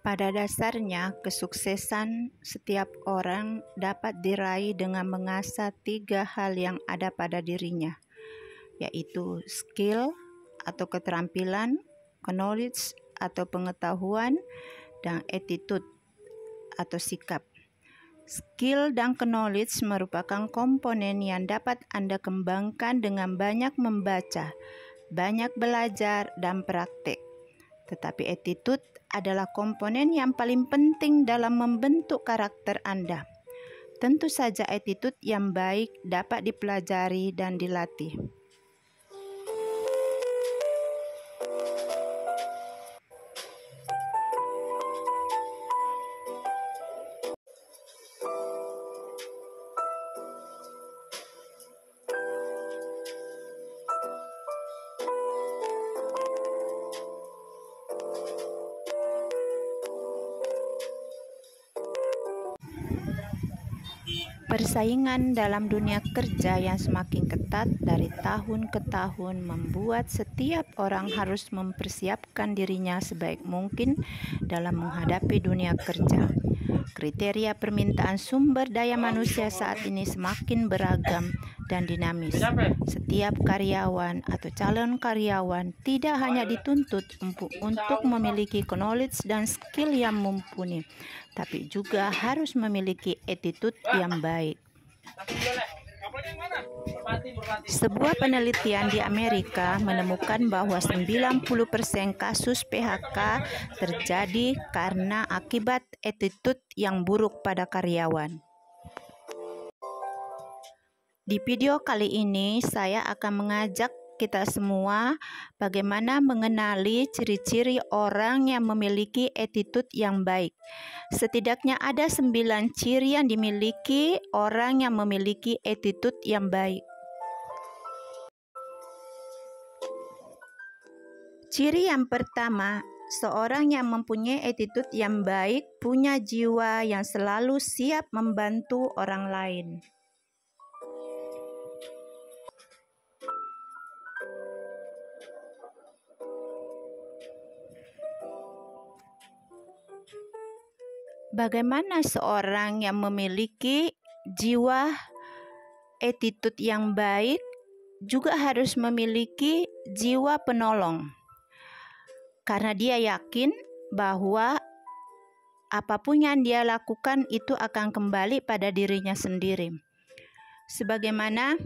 Pada dasarnya, kesuksesan setiap orang dapat diraih dengan mengasah 3 hal yang ada pada dirinya, yaitu skill atau keterampilan, knowledge atau pengetahuan, dan attitude atau sikap. Skill dan knowledge merupakan komponen yang dapat Anda kembangkan dengan banyak membaca, banyak belajar, dan praktek. Tetapi attitude adalah komponen yang paling penting dalam membentuk karakter Anda. Tentu saja attitude yang baik dapat dipelajari dan dilatih. Persaingan dalam dunia kerja yang semakin ketat dari tahun ke tahun membuat setiap orang harus mempersiapkan dirinya sebaik mungkin dalam menghadapi dunia kerja. Kriteria permintaan sumber daya manusia saat ini semakin beragam dan dinamis. Setiap karyawan atau calon karyawan tidak hanya dituntut untuk memiliki knowledge dan skill yang mumpuni, tapi juga harus memiliki attitude yang baik. Sebuah penelitian di Amerika menemukan bahwa 90% kasus PHK terjadi karena akibat attitude yang buruk pada karyawan. Di video kali ini, saya akan mengajak kita semua bagaimana mengenali ciri-ciri orang yang memiliki attitude yang baik. Setidaknya ada 9 ciri yang dimiliki orang yang memiliki attitude yang baik. Ciri yang pertama, seorang yang mempunyai attitude yang baik punya jiwa yang selalu siap membantu orang lain. Bagaimana seorang yang memiliki jiwa attitude yang baik juga harus memiliki jiwa penolong, karena dia yakin bahwa apapun yang dia lakukan itu akan kembali pada dirinya sendiri. Sebagaimana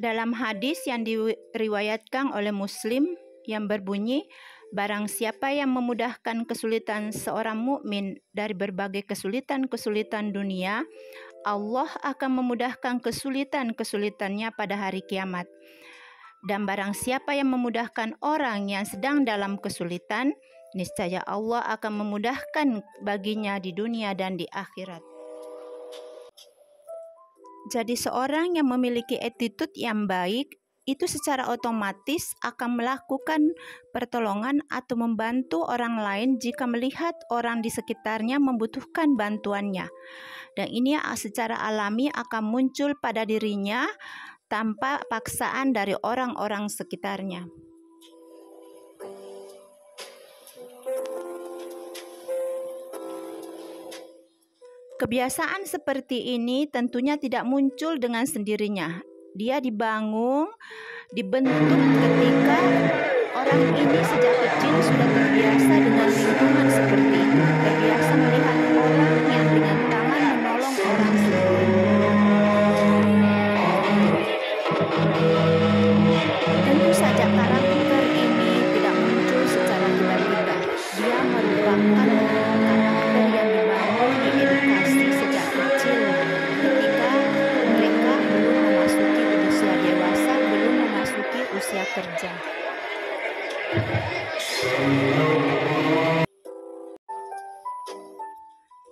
dalam hadis yang diriwayatkan oleh Muslim yang berbunyi, barang siapa yang memudahkan kesulitan seorang mukmin dari berbagai kesulitan-kesulitan dunia, Allah akan memudahkan kesulitan-kesulitannya pada hari kiamat. Dan barang siapa yang memudahkan orang yang sedang dalam kesulitan, niscaya Allah akan memudahkan baginya di dunia dan di akhirat. Jadi seorang yang memiliki attitude yang baik itu secara otomatis akan melakukan pertolongan atau membantu orang lain jika melihat orang di sekitarnya membutuhkan bantuannya. Dan ini secara alami akan muncul pada dirinya tanpa paksaan dari orang-orang sekitarnya. Kebiasaan seperti ini tentunya tidak muncul dengan sendirinya. Dia dibentuk ketika orang ini sejak kecil sudah terbiasa dengan lingkungan seperti itu, terbiasa melihat orang yang dengan tangan menolong orang sendiri. Tentu saja karakter ini tidak muncul secara tiba-tiba. Dia merupakan karakter yang dibangun di edukasi sejak kecil ketika mereka belum memasuki usia dewasa, belum memasuki usia kerja.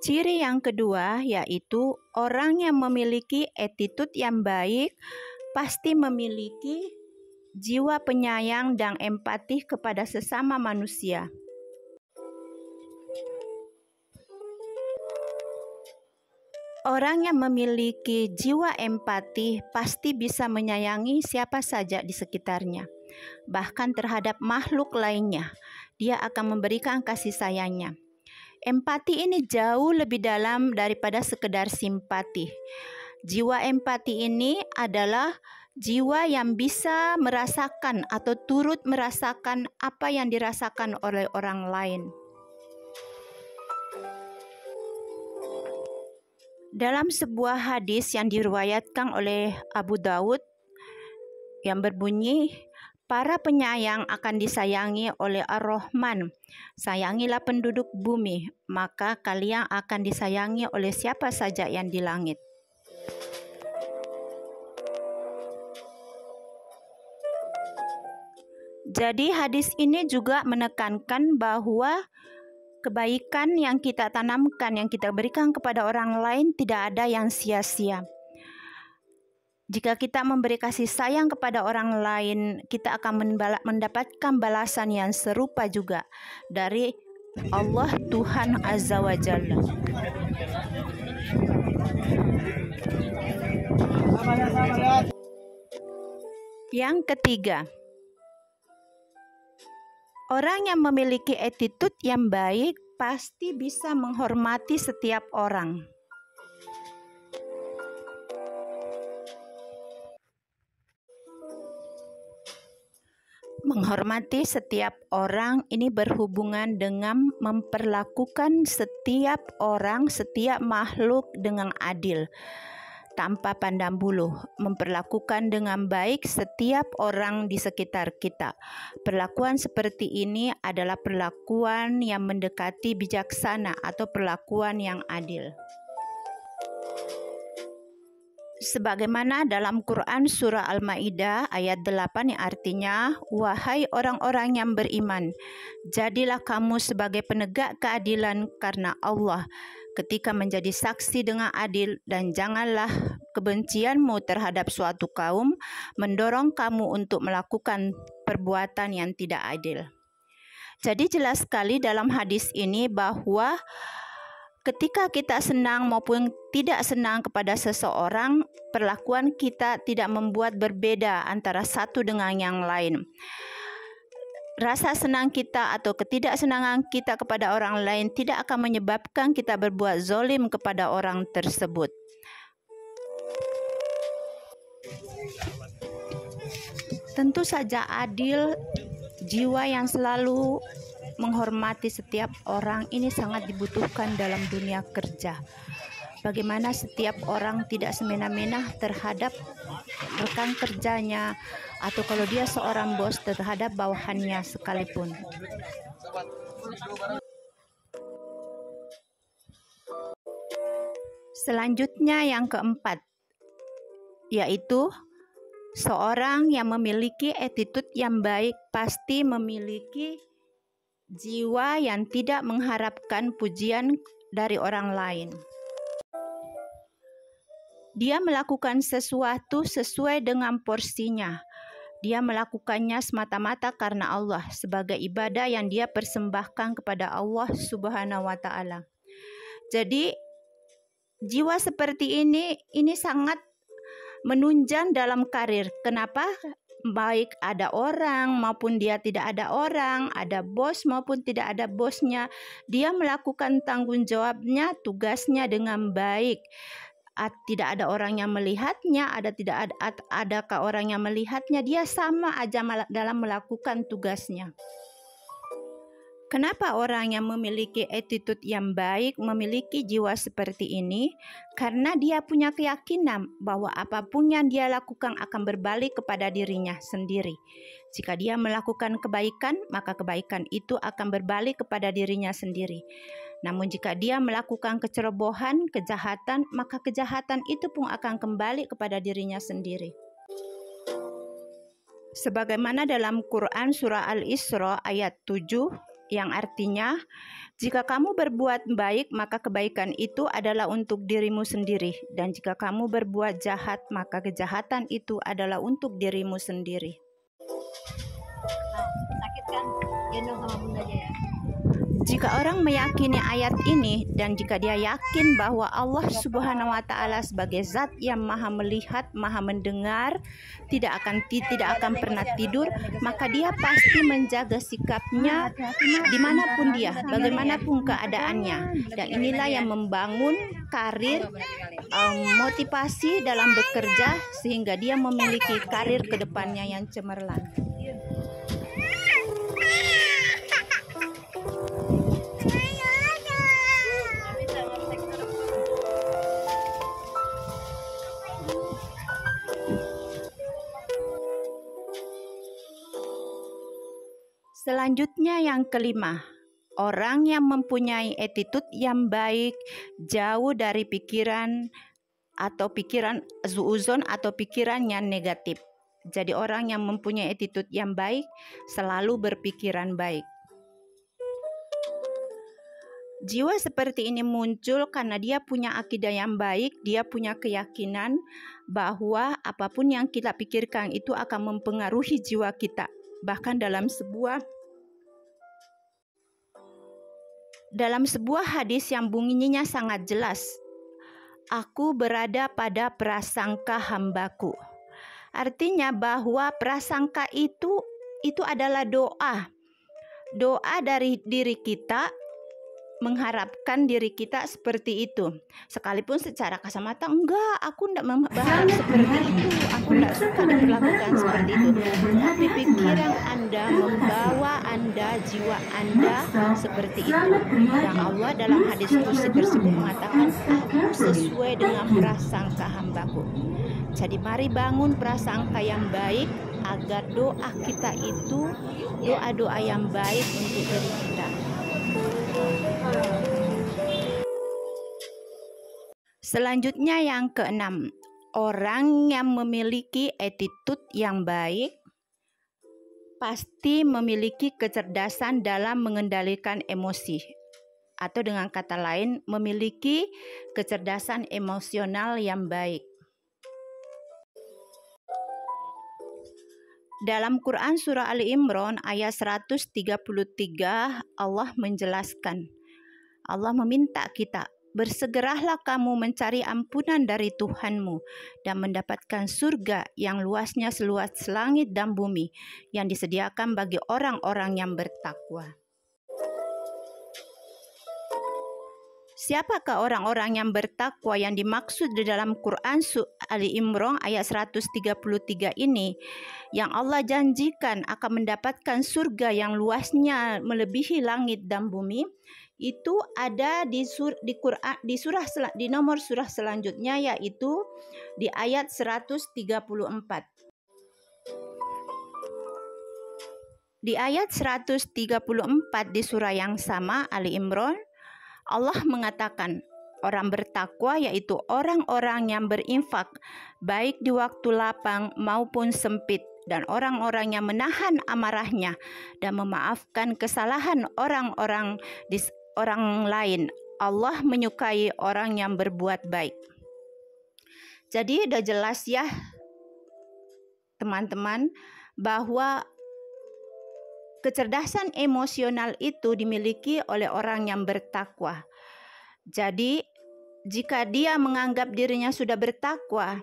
Ciri yang kedua yaitu orang yang memiliki attitude yang baik pasti memiliki jiwa penyayang dan empati kepada sesama manusia. Orang yang memiliki jiwa empati pasti bisa menyayangi siapa saja di sekitarnya, bahkan terhadap makhluk lainnya. Dia akan memberikan kasih sayangnya. Empati ini jauh lebih dalam daripada sekedar simpati. Jiwa empati ini adalah jiwa yang bisa merasakan atau turut merasakan apa yang dirasakan oleh orang lain. Dalam sebuah hadis yang diriwayatkan oleh Abu Daud yang berbunyi, para penyayang akan disayangi oleh Ar-Rahman. Sayangilah penduduk bumi, maka kalian akan disayangi oleh siapa saja yang di langit. Jadi hadis ini juga menekankan bahwa kebaikan yang kita tanamkan, yang kita berikan kepada orang lain tidak ada yang sia-sia. Jika kita memberi kasih sayang kepada orang lain, kita akan mendapatkan balasan yang serupa juga dari Allah Tuhan Azza wa Jalla. Yang ketiga, orang yang memiliki attitude yang baik pasti bisa menghormati setiap orang. Menghormati setiap orang ini berhubungan dengan memperlakukan setiap orang, setiap makhluk dengan adil, tanpa pandang bulu, memperlakukan dengan baik setiap orang di sekitar kita. Perlakuan seperti ini adalah perlakuan yang mendekati bijaksana atau perlakuan yang adil. Sebagaimana dalam Quran surah Al-Maidah ayat 8 yang artinya, wahai orang-orang yang beriman, jadilah kamu sebagai penegak keadilan karena Allah ketika menjadi saksi dengan adil, dan janganlah kebencianmu terhadap suatu kaum mendorong kamu untuk melakukan perbuatan yang tidak adil. Jadi jelas sekali dalam hadis ini bahwa ketika kita senang maupun tidak senang kepada seseorang, perlakuan kita tidak membuat berbeda antara satu dengan yang lain. Rasa senang kita atau ketidaksenangan kita kepada orang lain tidak akan menyebabkan kita berbuat zalim kepada orang tersebut. Tentu saja adil, jiwa yang selalu menghormati setiap orang ini sangat dibutuhkan dalam dunia kerja. Bagaimana setiap orang tidak semena-mena terhadap rekan kerjanya, atau kalau dia seorang bos terhadap bawahannya sekalipun. Selanjutnya yang keempat, yaitu seorang yang memiliki attitude yang baik pasti memiliki jiwa yang tidak mengharapkan pujian dari orang lain. Dia melakukan sesuatu sesuai dengan porsinya. Dia melakukannya semata-mata karena Allah, sebagai ibadah yang dia persembahkan kepada Allah Subhanahu wa Ta'ala. Jadi jiwa seperti ini sangat menunjang dalam karir. Kenapa? Baik ada orang maupun dia tidak ada orang, ada bos maupun tidak ada bosnya, dia melakukan tanggung jawabnya, tugasnya dengan baik. Tidak ada orang yang melihatnya, adakah orang yang melihatnya, dia sama aja dalam melakukan tugasnya. Kenapa orang yang memiliki attitude yang baik memiliki jiwa seperti ini? Karena dia punya keyakinan bahwa apapun yang dia lakukan akan berbalik kepada dirinya sendiri. Jika dia melakukan kebaikan, maka kebaikan itu akan berbalik kepada dirinya sendiri. Namun jika dia melakukan kecerobohan, kejahatan, maka kejahatan itu pun akan kembali kepada dirinya sendiri. Sebagaimana dalam Quran surah Al-Isra ayat 7, yang artinya, jika kamu berbuat baik, maka kebaikan itu adalah untuk dirimu sendiri. Dan jika kamu berbuat jahat, maka kejahatan itu adalah untuk dirimu sendiri. Sakit kan? Gendong sama bundanya ya. Jika orang meyakini ayat ini dan jika dia yakin bahwa Allah Subhanahu wa taala sebagai zat yang Maha melihat, Maha mendengar, tidak akan pernah tidur, maka dia pasti menjaga sikapnya dimanapun dia, bagaimanapun keadaannya. Dan inilah yang membangun karir, motivasi dalam bekerja sehingga dia memiliki karir ke depannya yang cemerlang. Selanjutnya yang kelima, orang yang mempunyai attitude yang baik jauh dari pikiran suuzon atau pikiran yang negatif. Jadi orang yang mempunyai attitude yang baik selalu berpikiran baik. Jiwa seperti ini muncul karena dia punya akidah yang baik, dia punya keyakinan bahwa apapun yang kita pikirkan itu akan mempengaruhi jiwa kita. Bahkan dalam sebuah hadis yang bunyinya sangat jelas, aku berada pada prasangka hambaku. Artinya bahwa prasangka itu adalah doa dari diri kita, mengharapkan diri kita seperti itu. Sekalipun secara kasat mata, enggak, aku tidak berharap seperti itu, aku tidak suka diperlakukan seperti itu. Tapi pikiran Anda membawa Anda, jiwa Anda seperti itu. Dan Allah dalam hadis kursi tersebut mengatakan, aku sesuai dengan prasangka hambaku. Jadi mari bangun prasangka yang baik agar doa kita itu doa-doa yang baik untuk diri kita. Selanjutnya yang keenam, orang yang memiliki attitude yang baik pasti memiliki kecerdasan dalam mengendalikan emosi, atau dengan kata lain memiliki kecerdasan emosional yang baik. Dalam Quran Surah Ali Imran ayat 133 Allah menjelaskan, Allah meminta kita, bersegeralah kamu mencari ampunan dari Tuhanmu dan mendapatkan surga yang luasnya seluas langit dan bumi yang disediakan bagi orang-orang yang bertakwa. Siapakah orang-orang yang bertakwa yang dimaksud di dalam Quran Ali Imran ayat 133 ini? Yang Allah janjikan akan mendapatkan surga yang luasnya melebihi langit dan bumi, itu ada di nomor surah selanjutnya, yaitu di ayat 134. Di ayat 134 di surah yang sama Ali Imran, Allah mengatakan orang bertakwa yaitu orang-orang yang berinfak baik di waktu lapang maupun sempit, dan orang-orang yang menahan amarahnya dan memaafkan kesalahan orang lain. Allah menyukai orang yang berbuat baik. Jadi udah jelas ya teman-teman bahwa kecerdasan emosional itu dimiliki oleh orang yang bertakwa. Jadi, jika dia menganggap dirinya sudah bertakwa,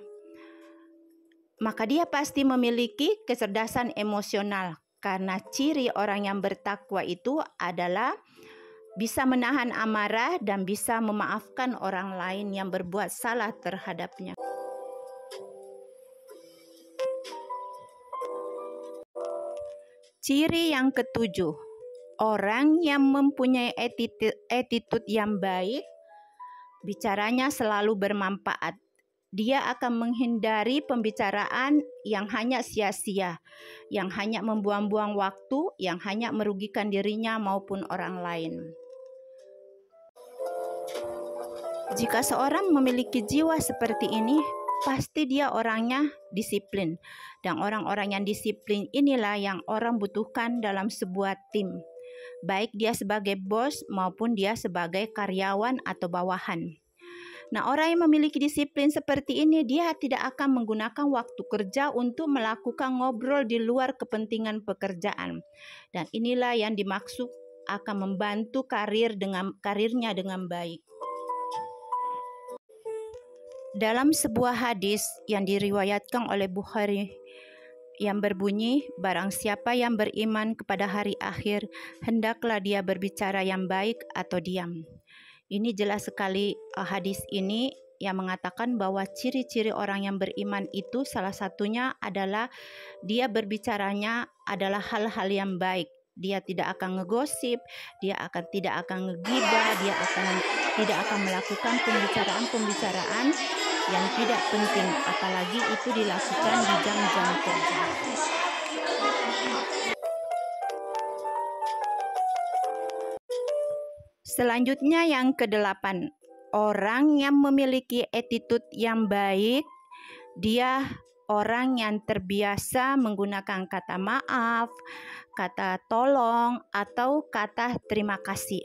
maka dia pasti memiliki kecerdasan emosional. Karena ciri orang yang bertakwa itu adalah bisa menahan amarah dan bisa memaafkan orang lain yang berbuat salah terhadapnya. Ciri yang ketujuh, orang yang mempunyai attitude yang baik, bicaranya selalu bermanfaat. Dia akan menghindari pembicaraan yang hanya sia-sia, yang hanya membuang-buang waktu, yang hanya merugikan dirinya maupun orang lain. Jika seorang memiliki jiwa seperti ini, pasti dia orangnya disiplin. Dan orang-orang yang disiplin inilah yang orang butuhkan dalam sebuah tim. Baik dia sebagai bos maupun dia sebagai karyawan atau bawahan. Nah, orang yang memiliki disiplin seperti ini, dia tidak akan menggunakan waktu kerja untuk melakukan ngobrol di luar kepentingan pekerjaan. Dan inilah yang dimaksud akan membantu karirnya dengan baik. Dalam sebuah hadis yang diriwayatkan oleh Bukhari yang berbunyi, barang siapa yang beriman kepada hari akhir, hendaklah dia berbicara yang baik atau diam. Ini jelas sekali hadis ini yang mengatakan bahwa ciri-ciri orang yang beriman itu salah satunya adalah dia berbicaranya adalah hal-hal yang baik. Dia tidak akan ngegosip, dia tidak akan ngegibah, dia tidak akan melakukan pembicaraan-pembicaraan yang tidak penting, apalagi itu dilakukan di jam-jam kerja. Selanjutnya yang ke-8, orang yang memiliki attitude yang baik, dia orang yang terbiasa menggunakan kata maaf, kata tolong, atau kata terima kasih.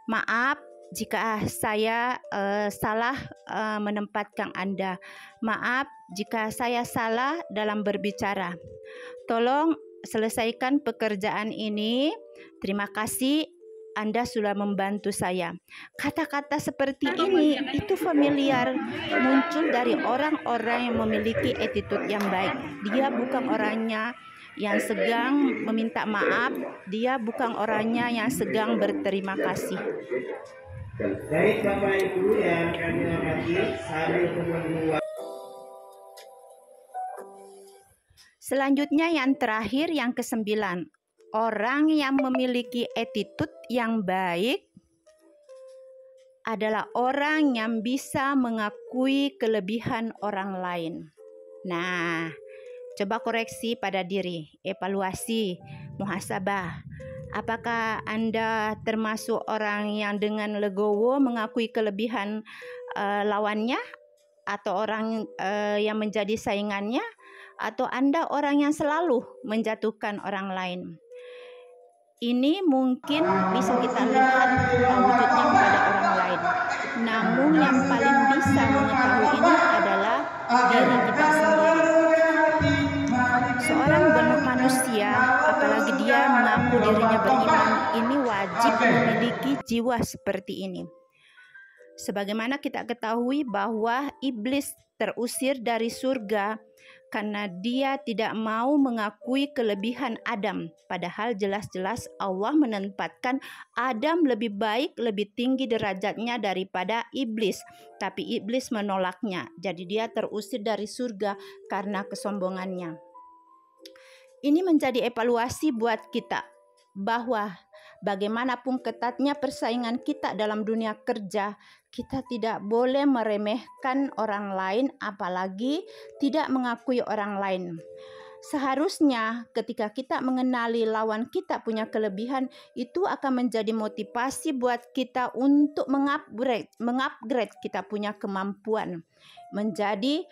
Maaf jika saya salah menempatkan Anda. Maaf jika saya salah dalam berbicara. Tolong selesaikan pekerjaan ini. Terima kasih, Anda sudah membantu saya. Kata-kata seperti ini itu familiar, muncul dari orang-orang yang memiliki attitude yang baik. Dia bukan orangnya yang sedang meminta maaf, dia bukan orangnya yang sedang berterima kasih. Baik Bapak Ibu yang kami hormati, sambil menunggu. Selanjutnya yang terakhir, yang ke-9, orang yang memiliki attitude yang baik adalah orang yang bisa mengakui kelebihan orang lain. Nah, coba koreksi pada diri, evaluasi, muhasabah. Apakah Anda termasuk orang yang dengan legowo mengakui kelebihan lawannya, atau orang yang menjadi saingannya, atau Anda orang yang selalu menjatuhkan orang lain? Ini mungkin bisa kita lihat wujudnya pada orang lain. Namun yang paling bisa mengetahui ini adalah diri kita sendiri. Seorang manusia, apalagi dia mengaku dirinya beriman, ini wajib memiliki jiwa seperti ini. Sebagaimana kita ketahui bahwa iblis terusir dari surga karena dia tidak mau mengakui kelebihan Adam. Padahal jelas-jelas Allah menempatkan Adam lebih baik, lebih tinggi derajatnya daripada iblis. Tapi iblis menolaknya. Jadi dia terusir dari surga karena kesombongannya. Ini menjadi evaluasi buat kita bahwa bagaimanapun ketatnya persaingan kita dalam dunia kerja, kita tidak boleh meremehkan orang lain, apalagi tidak mengakui orang lain. Seharusnya ketika kita mengenali lawan kita punya kelebihan, itu akan menjadi motivasi buat kita untuk mengupgrade kita punya kemampuan. Menjadi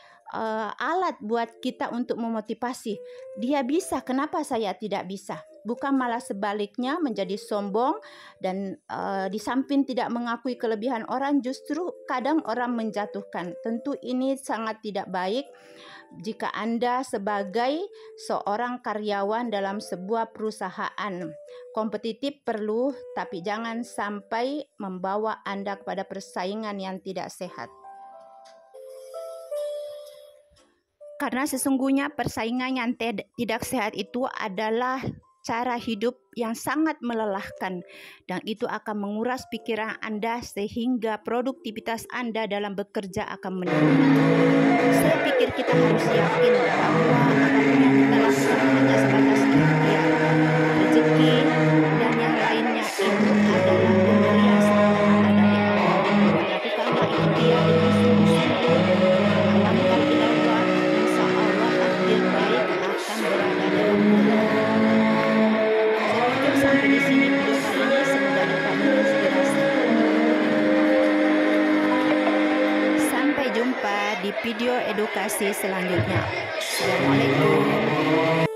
alat buat kita untuk memotivasi. Dia bisa, kenapa saya tidak bisa? Bukan malah sebaliknya menjadi sombong dan di samping tidak mengakui kelebihan orang, justru kadang orang menjatuhkan. Tentu ini sangat tidak baik jika Anda sebagai seorang karyawan dalam sebuah perusahaan. Kompetitif perlu, tapi jangan sampai membawa Anda kepada persaingan yang tidak sehat. Karena sesungguhnya persaingan yang tidak sehat itu adalah cara hidup yang sangat melelahkan, dan itu akan menguras pikiran Anda sehingga produktivitas Anda dalam bekerja akan menurun. Saya pikir kita harus yakin bahwa apapun yang kita lakukan hanya sebatas ikhtiar, rezeki, dan yang lainnya itu adalah pemberian semata dari Allah. Lakukanlah ikhtiar dengan sungguh-sungguh, melangkah ilawah, insya Allah takdir baik akan berada dalam hidupmu. Sampai di sini video kali ini, semoga dapat menginspirasi. Sampai jumpa di video edukasi selanjutnya. Assalamualaikum.